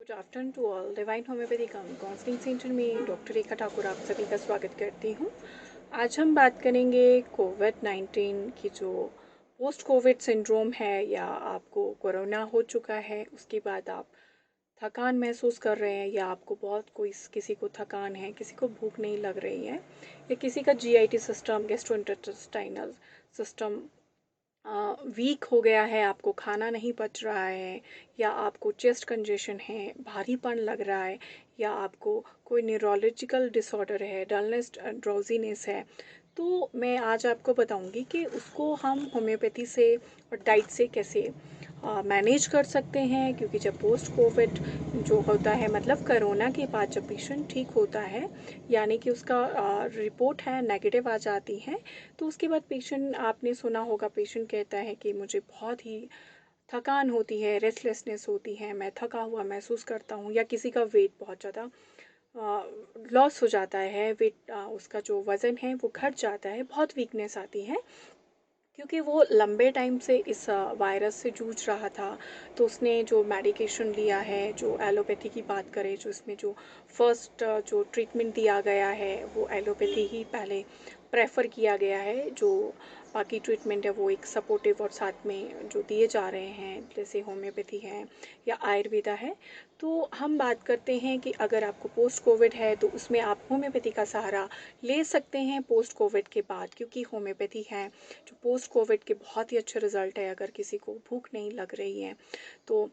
Good afternoon to all. Divine homeopathy counselling centre में doctor Rekha Thakur आप सभी का स्वागत करती हूँ। आज हम बात करेंगे कोविड-19 की जो पोस्ट कोविड सिंड्रोम है या आपको कोरोना हो चुका है उसके बाद आप थकान महसूस कर रहे हैं या आपको बहुत कोई किसी को थकान है, किसी को भूख नहीं लग रही है या किसी का JIT system gastrointestinal system weak हो गया है, आपको खाना नहीं पच रहा है या आपको चेस्ट कंजेशन है, भारीपन लग रहा है या आपको कोई न्यूरोलॉजिकल डिसऑर्डर है, डलनेस ड्राउजीनेस है, तो मैं आज आपको बताऊंगी कि उसको हम होम्योपैथी से और डाइट से कैसे मैनेज कर सकते हैं। क्योंकि जब पोस्ट कोविड जो होता है मतलब कोरोना के बाद जब पेशेंट ठीक होता है यानी कि उसका रिपोर्ट है नेगेटिव आ जाती है, तो उसके बाद पेशेंट आपने सुना होगा पेशेंट कहता है कि मुझे बहुत ही थकान होती है, रेस्टलेसनेस होती है, मैं थका हुआ महसूस करता हूँ या किसी का वेट बहुत ज़्यादा लॉस हो जाता है, वेट उसका जो वज़न है वो घट जाता है, बहुत वीकनेस आती है क्योंकि वो लंबे टाइम से इस वायरस से जूझ रहा था। तो उसने जो मेडिकेशन लिया है, जो एलोपैथी की बात करें, जो इसमें जो फर्स्ट जो ट्रीटमेंट दिया गया है वो एलोपैथी ही पहले प्रेफर किया गया है। जो बाकी ट्रीटमेंट है वो एक सपोर्टिव और साथ में जो दिए जा रहे हैं जैसे होम्योपैथी है या आयुर्वेदा है। तो हम बात करते हैं कि अगर आपको पोस्ट कोविड है तो उसमें आप होम्योपैथी का सहारा ले सकते हैं पोस्ट कोविड के बाद, क्योंकि होम्योपैथी है जो पोस्ट कोविड के बहुत ही अच्छे रिजल्ट है। अगर किसी को भूख नहीं लग रही है तो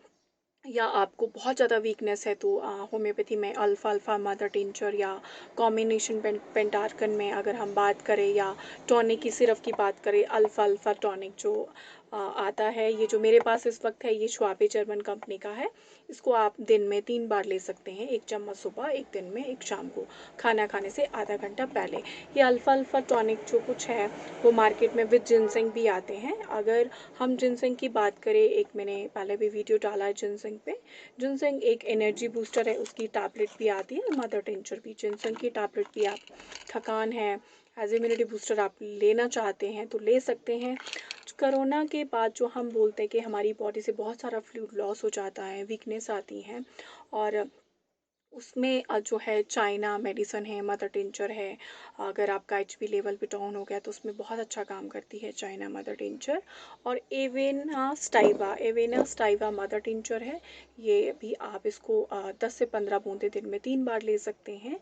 या आपको बहुत ज़्यादा वीकनेस है तो होम्योपैथी में अल्फ़ा अल्फ़ा मदर टिंचर या कॉम्बिनेशन पेंटार्कन में अगर हम बात करें या टॉनिक की सिरप की बात करें, अल्फ़ा अल्फ़ा टॉनिक जो आता है, ये जो मेरे पास इस वक्त है ये श्वाबे जर्मन कंपनी का है। इसको आप दिन में 3 बार ले सकते हैं, 1 चम्मच सुबह, 1 दिन में, 1 शाम को, खाना खाने से आधा घंटा पहले। ये अल्फ़ा अल्फ़ा टॉनिक जो कुछ है वो मार्केट में विद जिनसेंग भी आते हैं। अगर हम जिनसेंग की बात करें, एक मैंने पहले भी वीडियो डाला है जिनसेंग पे। जिनसेंग एक एनर्जी बूस्टर है, उसकी टैबलेट भी आती है, मदर टिंचर भी। जिनसेंग की टैबलेट भी आप थकान है, एज इम्यूनिटी बूस्टर आप लेना चाहते हैं तो ले सकते हैं। कोरोना के बाद जो हम बोलते हैं कि हमारी बॉडी से बहुत सारा फ्लूइड लॉस हो जाता है, वीकनेस आती है और उसमें जो है चाइना मेडिसन है, मदर टिंचर है। अगर आपका एचपी लेवल भी डाउन हो गया तो उसमें बहुत अच्छा काम करती है चाइना मदर टिंचर। और एवेना स्टाइवा मदर टिंचर है, ये भी आप इसको 10 से 15 बूंदे दिन में 3 बार ले सकते हैं।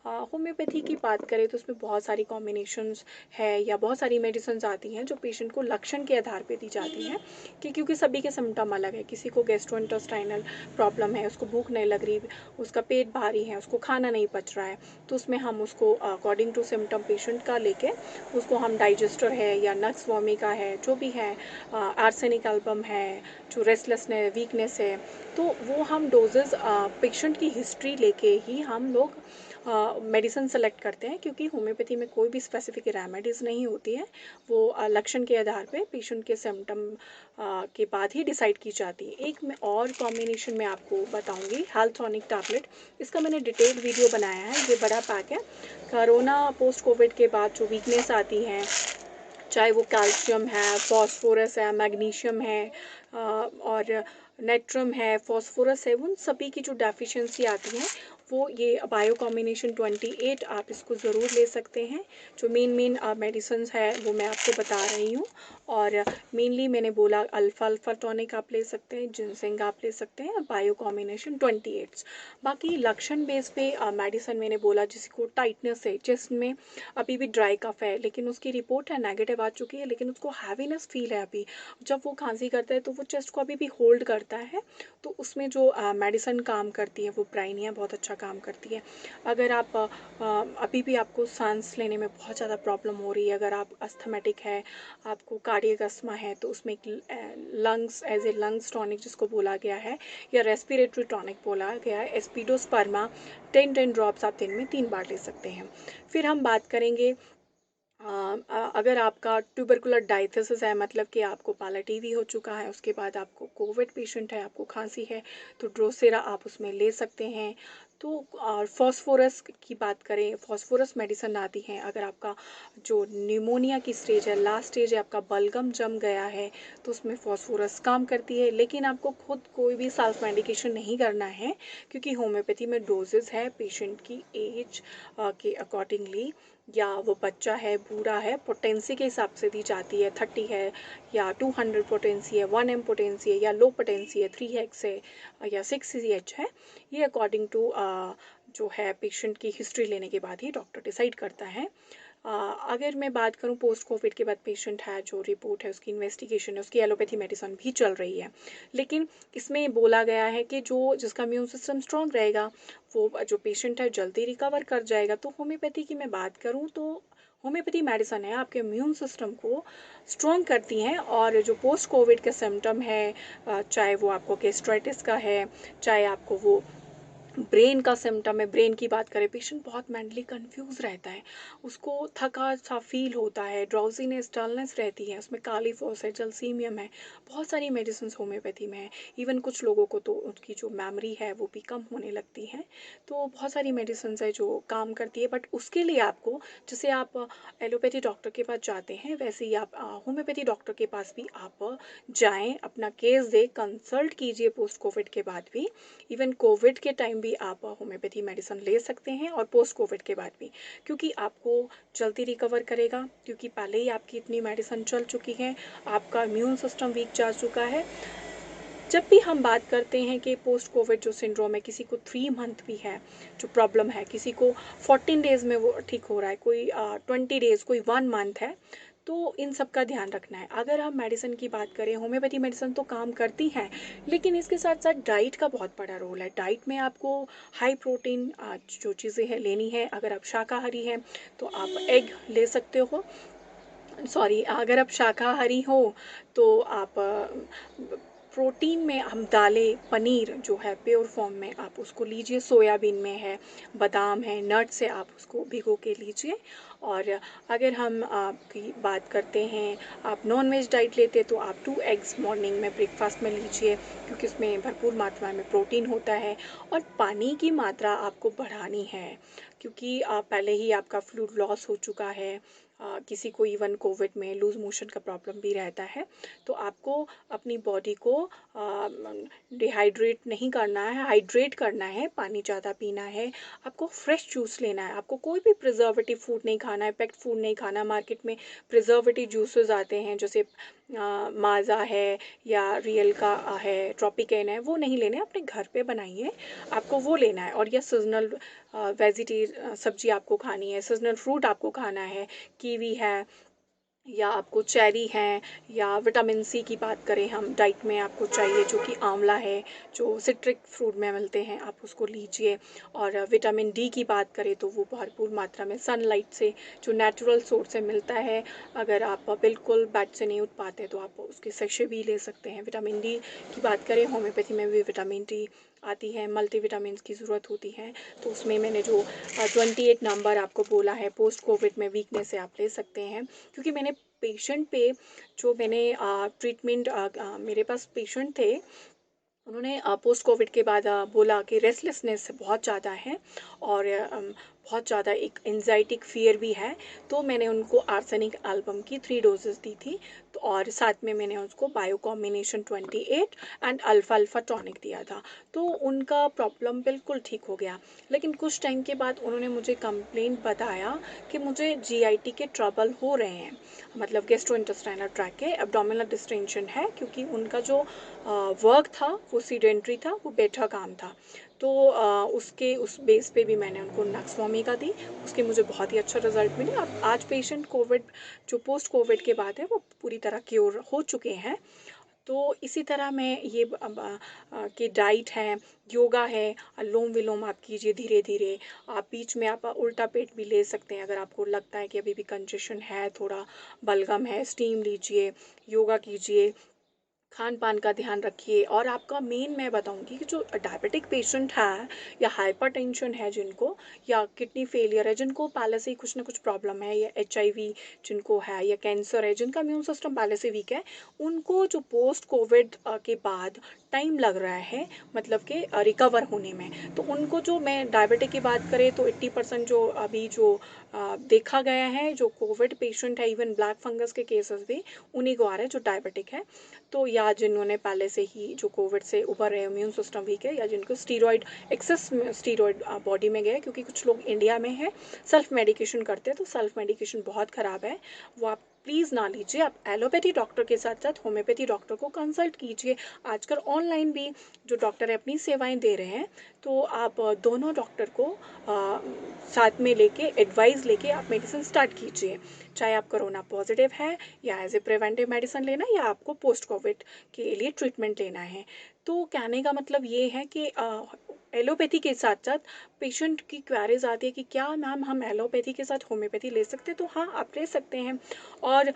होम्योपैथी की बात करें तो उसमें बहुत सारी कॉम्बिनेशंस है या बहुत सारी मेडिसिन आती हैं जो पेशेंट को लक्षण के आधार पे दी जाती हैं कि क्योंकि सभी के सिम्टम अलग है। किसी को गैस्ट्रोइंटेस्टाइनल प्रॉब्लम है, उसको भूख नहीं लग रही, उसका पेट भारी है, उसको खाना नहीं पच रहा है, तो उसमें हम उसको अकॉर्डिंग टू सिम्टम पेशेंट का लेके उसको हम डाइजेस्टर है या नक्स वॉमी का है जो भी है, आर्सेनिक एल्बम है, जो रेस्टलेसनेस वीकनेस है, तो वो हम डोजेज पेशेंट की हिस्ट्री लेके ही हम लोग मेडिसिन सेलेक्ट करते हैं। क्योंकि होम्योपैथी में कोई भी स्पेसिफिक रेमेडीज़ नहीं होती है, वो लक्षण के आधार पे पेशेंट के सिम्टम के बाद ही डिसाइड की जाती है। एक मैं और कॉम्बिनेशन में आपको बताऊंगी, हेल्थोनिक टैबलेट। इसका मैंने डिटेल्ड वीडियो बनाया है, ये बड़ा पैक है। कोरोना पोस्ट कोविड के बाद जो वीकनेस आती है, चाहे वो कैल्शियम है, फास्फोरस है, मैग्नीशियम है और नेट्रम है, फास्फोरस है, उन सभी की जो डेफिशिएंसी आती है वो ये बायो कॉम्बिनेशन 28 आप इसको ज़रूर ले सकते हैं। जो मेन मेडिसिन है वो मैं आपको बता रही हूँ। और मेनली मैंने बोला अल्फ़ा अल्फ़ा टॉनिक आप ले सकते हैं, जिनसेंग आप ले सकते हैं, बायो कॉम्बिनेशन 28। बाकी लक्षण बेस पे मेडिसिन मैंने बोला, जिसको टाइटनेस है चेस्ट में, अभी भी ड्राई कफ है लेकिन उसकी रिपोर्ट है नेगेटिव आ चुकी है, लेकिन उसको हैवीनेस फील है अभी, जब वो खांसी करता है तो वो चेस्ट को अभी भी होल्ड करता है, तो उसमें जो मेडिसिन काम करती है वो ब्राइनिया बहुत अच्छा काम करती है। अगर आप अभी भी आपको सांस लेने में बहुत ज़्यादा प्रॉब्लम हो रही है, अगर आप अस्थमेटिक है, आपको कार्डियक अस्थमा है, तो उसमें एक lungs as a lungs tonic जिसको बोला गया है या रेस्पिरेटरी टॉनिक बोला गया है, एस्पिडोस्पर्मा 10 ड्रॉप्स आप दिन में 3 बार ले सकते हैं। फिर हम बात करेंगे अगर आपका ट्यूबरकुलर डायथिसिस है, मतलब कि आपको पहले टीबी हो चुका है, उसके बाद आपको कोविड पेशेंट है, आपको खांसी है, तो ड्रोसेरा आप उसमें ले सकते हैं। तो और फॉस्फोरस की बात करें, फॉस्फोरस मेडिसिन आती हैं। अगर आपका जो निमोनिया की स्टेज है, लास्ट स्टेज है, आपका बलगम जम गया है, तो उसमें फॉस्फोरस काम करती है। लेकिन आपको खुद कोई भी सेल्फ मेडिकेशन नहीं करना है, क्योंकि होम्योपैथी में डोजेस है पेशेंट की एज के अकॉर्डिंगली, या वो बच्चा है, बूढ़ा है, पोटेंसी के हिसाब से दी जाती है। 30 है या 200 पोटेंसी है, 1 M पोटेंसी है, या लो पोटेंसी है, 3X है या 6CH है। ये अकॉर्डिंग टू जो है पेशेंट की हिस्ट्री लेने के बाद ही डॉक्टर डिसाइड करता है। अगर मैं बात करूँ पोस्ट कोविड के बाद पेशेंट है, जो रिपोर्ट है उसकी इन्वेस्टिगेशन है, उसकी एलोपैथी मेडिसिन भी चल रही है। लेकिन इसमें बोला गया है कि जो जिसका इम्यून सिस्टम स्ट्रॉन्ग रहेगा, वो जो पेशेंट है जल्दी रिकवर कर जाएगा। तो होम्योपैथी की मैं बात करूँ तो होम्योपैथी मेडिसिन है आपके इम्यून सिस्टम को स्ट्रॉन्ग करती हैं। और जो पोस्ट कोविड के सिम्टम है, चाहे वो आपको गैस्ट्राइटिस का है, चाहे आपको वो ब्रेन का सिम्टम है, ब्रेन की बात करें, पेशेंट बहुत मेंटली कंफ्यूज रहता है, उसको थका सा फील होता है, ड्राउजीनेस, डलनेस रहती है, उसमें काली फॉस है, जलसीमियम है, बहुत सारी मेडिसिन होम्योपैथी में है। इवन कुछ लोगों को तो उनकी जो मेमोरी है वो भी कम होने लगती है। तो बहुत सारी मेडिसिन है जो काम करती है। बट उसके लिए आपको, जैसे आप एलोपैथी डॉक्टर के पास जाते हैं, वैसे ही आप होम्योपैथी डॉक्टर के पास भी आप जाएं, अपना केस दे, कंसल्ट कीजिए पोस्ट कोविड के बाद भी। इवन कोविड के टाइम भी आप होम्योपैथी मेडिसिन ले सकते हैं, और पोस्ट कोविड के बाद भी, क्योंकि आपको जल्दी रिकवर करेगा, क्योंकि पहले ही आपकी इतनी मेडिसिन चल चुकी है, आपका इम्यून सिस्टम वीक जा चुका है। जब भी हम बात करते हैं कि पोस्ट कोविड जो सिंड्रोम है, किसी को 3 मंथ भी है जो प्रॉब्लम है, किसी को 14 डेज में वो ठीक हो रहा है, कोई 20 डेज, कोई 1 मंथ है, तो इन सब का ध्यान रखना है। अगर हम मेडिसिन की बात करें, होम्योपैथी मेडिसिन तो काम करती हैं, लेकिन इसके साथ साथ डाइट का बहुत बड़ा रोल है। डाइट में आपको हाई प्रोटीन जो चीज़ें हैं लेनी है। अगर आप शाकाहारी हैं तो आप एग ले सकते हो, सॉरी, अगर आप शाकाहारी हो तो आप प्रोटीन में हम दालें, पनीर जो है प्योर फॉर्म में आप उसको लीजिए, सोयाबीन में है, बादाम है, नट्स है, आप उसको भिगो के लीजिए। और अगर हम आपकी बात करते हैं, आप नॉन वेज डाइट लेते हैं, तो आप 2 एग्स मॉर्निंग में ब्रेकफास्ट में लीजिए, क्योंकि उसमें भरपूर मात्रा में प्रोटीन होता है। और पानी की मात्रा आपको बढ़ानी है, क्योंकि पहले ही आपका फ्लूइड लॉस हो चुका है, किसी को इवन कोविड में लूज मोशन का प्रॉब्लम भी रहता है। तो आपको अपनी बॉडी को डिहाइड्रेट नहीं करना है, हाइड्रेट करना है, पानी ज़्यादा पीना है, आपको फ्रेश जूस लेना है, आपको कोई भी प्रिजर्वेटिव फूड नहीं खाना है, पैक्ड फूड नहीं खाना। मार्केट में प्रिजर्वेटिव जूसेस आते हैं, जैसे माज़ा है या रियल का है, ट्रॉपिकैन है, वो नहीं लेने, अपने घर पे बनाइए, आपको वो लेना है। और या सीजनल सब्जी आपको खानी है, सीजनल फ्रूट आपको खाना है, कीवी है, या आपको चेरी है, या विटामिन सी की बात करें हम, डाइट में आपको चाहिए, जो कि आंवला है, जो सिट्रिक फ्रूट में मिलते हैं, आप उसको लीजिए। और विटामिन डी की बात करें तो वो भरपूर मात्रा में सनलाइट से, जो नेचुरल सोर्स से मिलता है। अगर आप बिल्कुल बेड से नहीं उठ पाते तो आप उसके सेशे भी ले सकते हैं। विटामिन डी की बात करें, होम्योपैथी में भी विटामिन डी आती है, मल्टीविटामिन की ज़रूरत होती है, तो उसमें मैंने जो 28 नंबर आपको बोला है, पोस्ट कोविड में वीकनेस से आप ले सकते हैं। क्योंकि मैंने पेशेंट पे, जो मैंने ट्रीटमेंट, मेरे पास पेशेंट थे, उन्होंने पोस्ट कोविड के बाद बोला कि रेस्टलेसनेस बहुत ज़्यादा है, और बहुत ज़्यादा एक एंजाइटिक फियर भी है। तो मैंने उनको आर्सेनिक एल्बम की 3 डोजेस दी थी, तो और साथ में मैंने उसको bio combination 28 and alpha alpha tonic दिया था। तो उनका प्रॉब्लम बिल्कुल ठीक हो गया। लेकिन कुछ टाइम के बाद उन्होंने मुझे कंप्लेंट बताया कि मुझे जीआईटी के ट्रबल हो रहे हैं, मतलब गैस्ट्रोइंटेस्टाइनल ट्रैक के एब्डोमिनल डिस्टेंशन है, क्योंकि उनका जो वर्क था वो सीडेंट्री था, वो बैठा काम था। तो उस बेस पे भी मैंने उनको नक्सवामी दी, उसके मुझे बहुत ही अच्छा रिजल्ट मिले। अब आज पेशेंट कोविड, जो पोस्ट कोविड के बाद है, वो पूरी तरह क्योर हो चुके हैं। तो इसी तरह मैं ये कि डाइट है, योगा है, अनुलोम विलोम आप कीजिए धीरे धीरे। आप बीच में आप उल्टा पेट भी ले सकते हैं, अगर आपको लगता है कि अभी भी कंजेशन है, थोड़ा बलगम है, स्टीम लीजिए, योगा कीजिए, खान पान का ध्यान रखिए। और आपका मेन मैं बताऊंगी कि जो डायबिटिक पेशेंट है, या हाइपरटेंशन है जिनको, या किडनी फेलियर है जिनको पहले से ही कुछ ना कुछ प्रॉब्लम है, या एचआईवी जिनको है, या कैंसर है, जिनका इम्यून सिस्टम पहले से वीक है, उनको जो पोस्ट कोविड के बाद टाइम लग रहा है, मतलब कि रिकवर होने में। तो उनको, जो मैं डायबिटिक की बात करें तो 80% जो अभी जो देखा गया है, जो कोविड पेशेंट है, इवन ब्लैक फंगस के केसेस भी उन्हीं को आ रहे हैं जो डायबिटिक है। तो या जिन्होंने पहले से ही जो कोविड से उभर रहे, इम्यून सिस्टम वीक है, या जिनको स्टीरॉयड एक्सेस स्टीरॉयड बॉडी में गए, क्योंकि कुछ लोग इंडिया में हैं सेल्फ मेडिकेशन करते हैं, तो सेल्फ मेडिकेशन बहुत ख़राब है, वो आप प्लीज़ ना लीजिए। आप एलोपैथी डॉक्टर के साथ साथ होम्योपैथी डॉक्टर को कंसल्ट कीजिए। आजकल ऑनलाइन भी जो डॉक्टर है अपनी सेवाएं दे रहे हैं, तो आप दोनों डॉक्टर को साथ में लेके, एडवाइस लेके आप मेडिसिन स्टार्ट कीजिए। चाहे आप कोरोना पॉजिटिव है, या एज ए प्रिवेंटिव मेडिसिन लेना, या आपको पोस्ट कोविड के लिए ट्रीटमेंट लेना है। तो कहने का मतलब ये है कि एलोपैथी के साथ साथ पेशेंट की क्वेरीज आती है कि क्या मैम हम एलोपैथी के साथ होम्योपैथी ले सकते हैं? तो हाँ, आप ले सकते हैं। और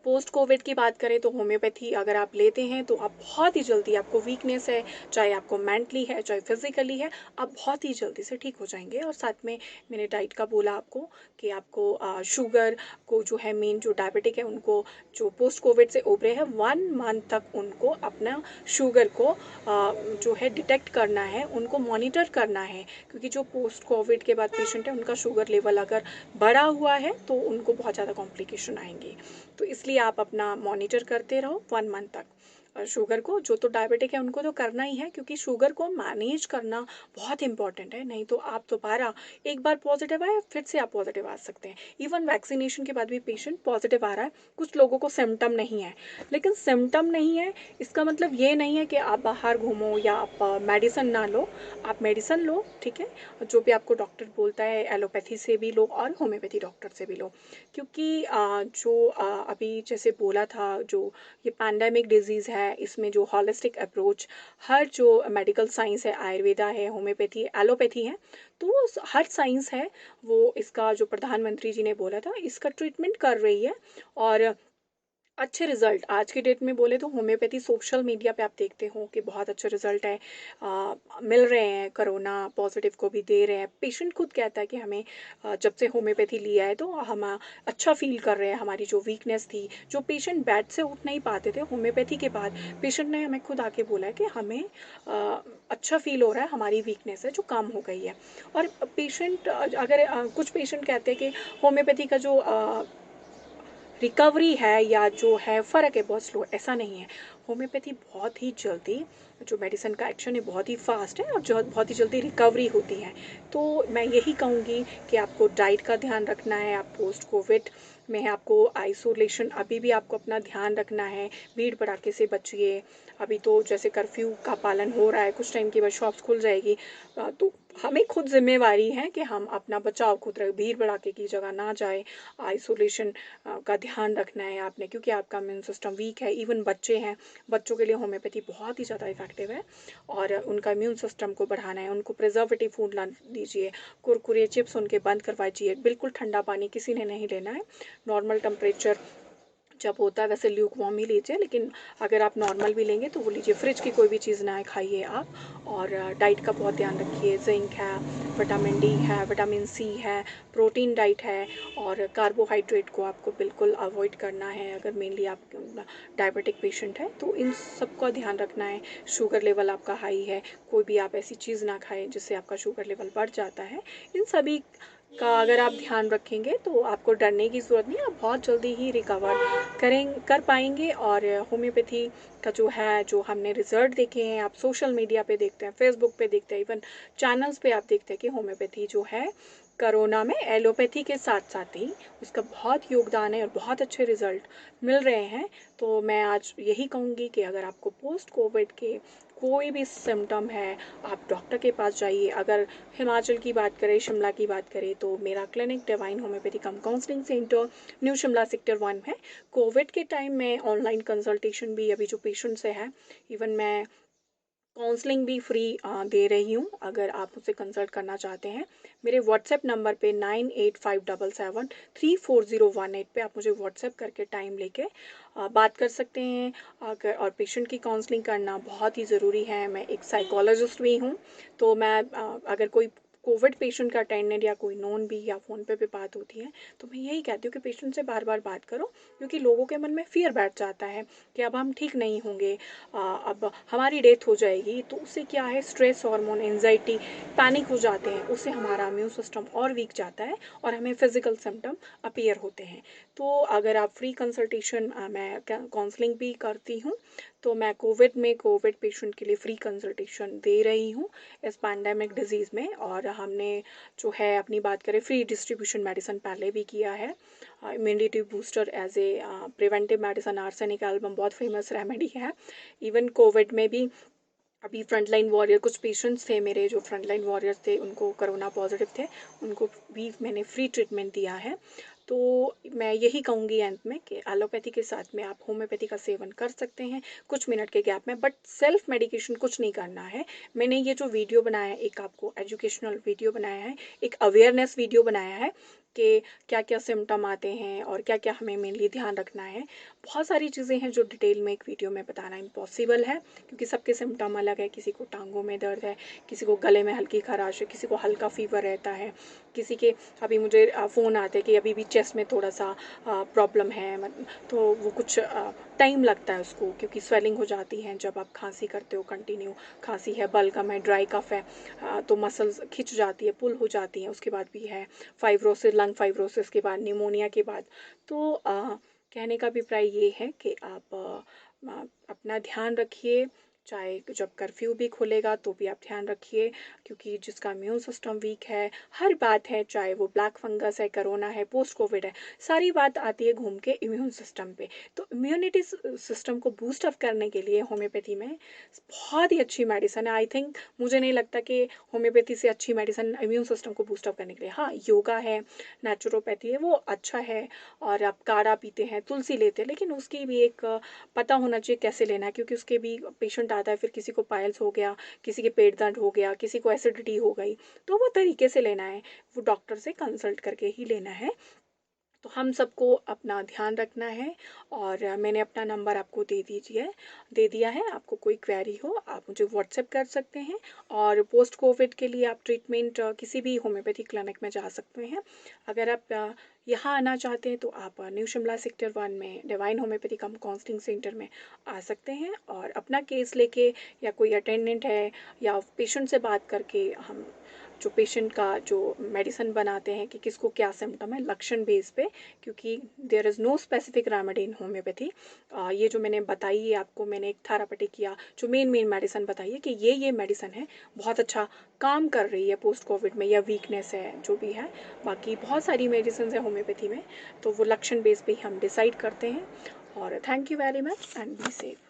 पोस्ट कोविड की बात करें तो होम्योपैथी अगर आप लेते हैं तो आप बहुत ही जल्दी, आपको वीकनेस है, चाहे आपको मेंटली है, चाहे फिजिकली है, आप बहुत ही जल्दी से ठीक हो जाएंगे। और साथ में मैंने डाइट का बोला आपको कि आपको शुगर को, जो है मेन जो डायबिटिक है उनको, जो पोस्ट कोविड से उभरे हैं, 1 मंथ तक उनको अपना शुगर को जो है डिटेक्ट करना है, उनको मॉनिटर करना है। क्योंकि जो पोस्ट कोविड के बाद पेशेंट है, उनका शुगर लेवल अगर बढ़ा हुआ है तो उनको बहुत ज़्यादा कॉम्प्लिकेशन आएंगी। तो इसलिए आप अपना मॉनिटर करते रहो 1 मंथ तक। और शुगर को, जो तो डायबिटिक है उनको तो करना ही है, क्योंकि शुगर को मैनेज करना बहुत इंपॉर्टेंट है। नहीं तो आप दोबारा, एक बार पॉजिटिव आए फिर से आप पॉजिटिव आ सकते हैं। इवन वैक्सीनेशन के बाद भी पेशेंट पॉजिटिव आ रहा है। कुछ लोगों को सिम्टम नहीं है, लेकिन सिम्टम नहीं है इसका मतलब ये नहीं है कि आप बाहर घूमो या आप मेडिसिन ना लो। आप मेडिसिन लो, ठीक है, जो भी आपको डॉक्टर बोलता है, एलोपैथी से भी लो और होम्योपैथी डॉक्टर से भी लो। क्योंकि जो अभी जैसे बोला था, जो ये पैंडेमिक डिजीज़ है, इसमें जो हॉलिस्टिक अप्रोच, हर जो मेडिकल साइंस है, आयुर्वेदा है, होम्योपैथी, एलोपैथी है, तो हर साइंस है वो इसका, जो प्रधानमंत्री जी ने बोला था, इसका ट्रीटमेंट कर रही है। और अच्छे रिजल्ट आज की डेट में बोले तो होम्योपैथी, सोशल मीडिया पे आप देखते हो कि बहुत अच्छे रिजल्ट है मिल रहे हैं। कोरोना पॉजिटिव को भी दे रहे हैं। पेशेंट खुद कहता है कि हमें जब से होम्योपैथी लिया है तो हम अच्छा फील कर रहे हैं। हमारी जो वीकनेस थी, जो पेशेंट बेड से उठ नहीं पाते थे, होम्योपैथी के बाद पेशेंट ने हमें खुद आके बोला है कि हमें अच्छा फील हो रहा है, हमारी वीकनेस है जो कम हो गई है। और पेशेंट, अगर कुछ पेशेंट कहते हैं कि होम्योपैथी का जो रिकवरी है या जो है फ़र्क है बहुत स्लो, ऐसा नहीं है। होम्योपैथी बहुत ही जल्दी, जो मेडिसिन का एक्शन है बहुत ही फास्ट है, और जो बहुत ही जल्दी रिकवरी होती है। तो मैं यही कहूँगी कि आपको डाइट का ध्यान रखना है। आप पोस्ट कोविड में आपको आइसोलेशन, अभी भी आपको अपना ध्यान रखना है। भीड़ भड़ाके से बचिए। अभी तो जैसे कर्फ्यू का पालन हो रहा है, कुछ टाइम के बाद शॉप्स खुल जाएगी, तो हमें खुद जिम्मेवारी है कि हम अपना बचाव खुद रखें, भीड़ भड़ाके की जगह ना जाए। आइसोलेशन का ध्यान रखना है आपने, क्योंकि आपका इम्यून सिस्टम वीक है। इवन बच्चे हैं, बच्चों के लिए होम्योपैथी बहुत ही ज़्यादा इफेक्टिव है। और उनका इम्यून सिस्टम को बढ़ाना है, उनको प्रिजर्वेटिव फूड ना दीजिए। कुरकुरे चिप्स उनके बंद करवाइए। बिल्कुल ठंडा पानी किसी ने नहीं लेना है। नॉर्मल टेम्परेचर जब होता है वैसे ल्यूक वार्म ही लीजिए, लेकिन अगर आप नॉर्मल भी लेंगे तो वो लीजिए। फ्रिज की कोई भी चीज़ ना खाइए आप। और डाइट का बहुत ध्यान रखिए। जिंक है, विटामिन डी है, विटामिन सी है, प्रोटीन डाइट है। और कार्बोहाइड्रेट को आपको बिल्कुल अवॉइड करना है। अगर मेनली आप डायबिटिक पेशेंट है तो इन सब का ध्यान रखना है। शुगर लेवल आपका हाई है, कोई भी आप ऐसी चीज़ ना खाएं जिससे आपका शुगर लेवल बढ़ जाता है। इन सभी का अगर आप ध्यान रखेंगे तो आपको डरने की ज़रूरत नहीं, आप बहुत जल्दी ही रिकवर कर पाएंगे। और होम्योपैथी का जो है, जो हमने रिजल्ट देखे हैं, आप सोशल मीडिया पे देखते हैं, फेसबुक पे देखते हैं, इवन चैनल्स पे आप देखते हैं कि होम्योपैथी जो है कोरोना में एलोपैथी के साथ साथ ही उसका बहुत योगदान है और बहुत अच्छे रिजल्ट मिल रहे हैं। तो मैं आज यही कहूँगी कि अगर आपको पोस्ट कोविड के कोई भी सिम्टम है, आप डॉक्टर के पास जाइए। अगर हिमाचल की बात करें, शिमला की बात करें, तो मेरा clinic divine homeopathy cum counselling centre New Shimla sector 1 है। कोविड के टाइम में ऑनलाइन कंसल्टेशन भी, अभी जो पेशेंट्स है, इवन मैं काउंसलिंग भी फ्री दे रही हूँ। अगर आप मुझसे कंसल्ट करना चाहते हैं, मेरे व्हाट्सएप नंबर पे 9857734018 पे आप मुझे व्हाट्सएप करके टाइम लेके बात कर सकते हैं। अगर, और पेशेंट की काउंसलिंग करना बहुत ही ज़रूरी है। मैं एक साइकोलॉजिस्ट भी हूँ, तो मैं अगर कोई कोविड पेशेंट का अटेंडेंट या कोई नॉन भी या फ़ोन पे भी बात होती है, तो मैं यही कहती हूँ कि पेशेंट से बार बार बात करो, क्योंकि लोगों के मन में फ़ियर बैठ जाता है कि अब हम ठीक नहीं होंगे, अब हमारी डेथ हो जाएगी। तो उससे क्या है, स्ट्रेस हार्मोन, एंजाइटी, पैनिक हो जाते हैं, उससे हमारा इम्यून सिस्टम और वीक जाता है और हमें फिजिकल सिम्टम अपीयर होते हैं। तो अगर आप फ्री कंसल्टेशन, मैं काउंसलिंग भी करती हूँ, तो मैं कोविड पेशेंट के लिए फ्री कंसल्टेशन दे रही हूँ इस पैंडेमिक डिजीज़ में। और हमने जो है, अपनी बात करें, फ्री डिस्ट्रीब्यूशन मेडिसिन पहले भी किया है। Immunity booster as a preventive medicine, arsenic album बहुत फेमस रेमेडी है। इवन कोविड में भी अभी फ्रंटलाइन वॉरियर, कुछ पेशेंट्स थे मेरे जो फ्रंटलाइन वॉरियर्स थे, उनको कोरोना पॉजिटिव थे, उनको भी मैंने फ्री ट्रीटमेंट दिया है। तो मैं यही कहूँगी अंत में कि एलोपैथी के साथ में आप होम्योपैथी का सेवन कर सकते हैं कुछ मिनट के गैप में, बट सेल्फ मेडिकेशन कुछ नहीं करना है। मैंने ये जो वीडियो बनाया है, एक आपको एजुकेशनल वीडियो बनाया है, एक अवेयरनेस वीडियो बनाया है कि क्या क्या सिम्टम आते हैं और क्या क्या हमें मेनली ध्यान रखना है। बहुत सारी चीज़ें हैं जो डिटेल में एक वीडियो में बताना इम्पॉसिबल है, क्योंकि सबके सिम्टम अलग है। किसी को टांगों में दर्द है, किसी को गले में हल्की खराश है, किसी को हल्का फीवर रहता है, किसी के अभी मुझे फ़ोन आते हैं कि अभी भी चेस्ट में थोड़ा सा प्रॉब्लम है, तो वो कुछ टाइम लगता है उसको, क्योंकि स्वेलिंग हो जाती है जब आप खांसी करते हो, कंटिन्यू खांसी है, बलगम है, ड्राई कफ है, तो मसल्स खिंच जाती है, पुल हो जाती हैं। उसके बाद भी है फाइब्रोसिस, लंग फाइब्रोसिस के बाद, निमोनिया के बाद। तो कहने का अभिप्राय ये है कि आप अपना ध्यान रखिए, चाहे जब कर्फ्यू भी खुलेगा तो भी आप ध्यान रखिए, क्योंकि जिसका इम्यून सिस्टम वीक है, हर बात है, चाहे वो ब्लैक फंगस है, कोरोना है, पोस्ट कोविड है, सारी बात आती है घूम के इम्यून सिस्टम पे। तो इम्यूनिटी सिस्टम को बूस्ट अप करने के लिए होम्योपैथी में बहुत ही अच्छी मेडिसिन है। आई थिंक, मुझे नहीं लगता कि होम्योपैथी से अच्छी मेडिसिन इम्यून सिस्टम को बूस्ट अप करने के लिए। हाँ, योगा है, नेचुरोपैथी है, वो अच्छा है, और आप काढ़ा पीते हैं, तुलसी लेते हैं, लेकिन उसकी भी एक पता होना चाहिए कैसे लेना है, क्योंकि उसके भी पेशेंट आता है, फिर किसी को पाइल्स हो गया, किसी के पेट दर्द हो गया, किसी को एसिडिटी हो गई, तो वो तरीके से लेना है, वो डॉक्टर से कंसल्ट करके ही लेना है। तो हम सबको अपना ध्यान रखना है। और मैंने अपना नंबर आपको दे दिया है। आपको कोई क्वेरी हो आप मुझे व्हाट्सएप कर सकते हैं। और पोस्ट कोविड के लिए आप ट्रीटमेंट किसी भी होम्योपैथी क्लिनिक में जा सकते हैं। अगर आप यहाँ आना चाहते हैं तो आप न्यू शिमला सेक्टर 1 में divine homeopathy cum counselling centre में आ सकते हैं, और अपना केस लेके, या कोई अटेंडेंट है या पेशेंट से बात करके, हम जो पेशेंट का जो मेडिसिन बनाते हैं कि किसको क्या सिम्टम है, लक्षण बेस पे, क्योंकि there is no specific remedy in homeopathy. ये जो मैंने बताई है आपको, मैंने एक थेरापेटिक या जो मेन मेडिसिन बताई है कि ये मेडिसिन है, बहुत अच्छा काम कर रही है पोस्ट कोविड में, या वीकनेस है जो भी है। बाकी बहुत सारी मेडिसिन है होम्योपैथी में, तो वो लक्षण बेस पे ही हम डिसाइड करते हैं। और thank you very much and be safe.